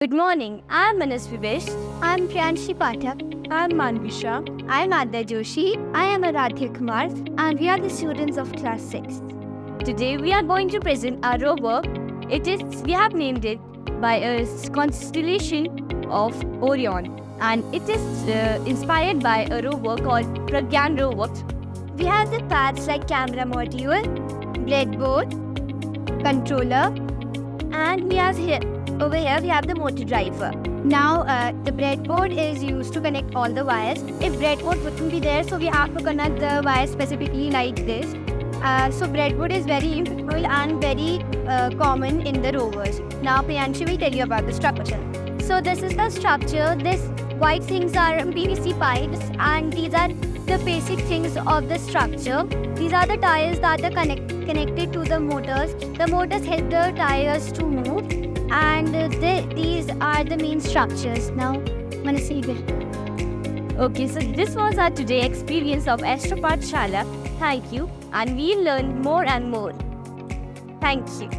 Good morning. I'm Manasvivesh. I'm Priyanshi Pathak. I'm Manvisha. I'm Adya Joshi. I am Aradhya Kumar, and we are the students of class 6. Today we are going to present our rover. We have named it by a constellation of Orion, and it is inspired by a rover called Pragyan rover. We have the parts like camera module, breadboard, controller, and over here we have the motor driver. Now the breadboard is used to connect all the wires. If breadboard wouldn't be there, so we have to connect the wires specifically like this. So breadboard is very useful and very common in the rovers. Now Priyanshi will tell you about the structure. So this is the structure. This white things are PVC pipes, and these are the basic things of the structure. These are the tires that are connected to the motors. The motors help the tires to move, and these are the main structures. Now, Manasi. Okay, so this was our today experience of Astropath Shala. Thank you, and we'll learn more and more. Thank you.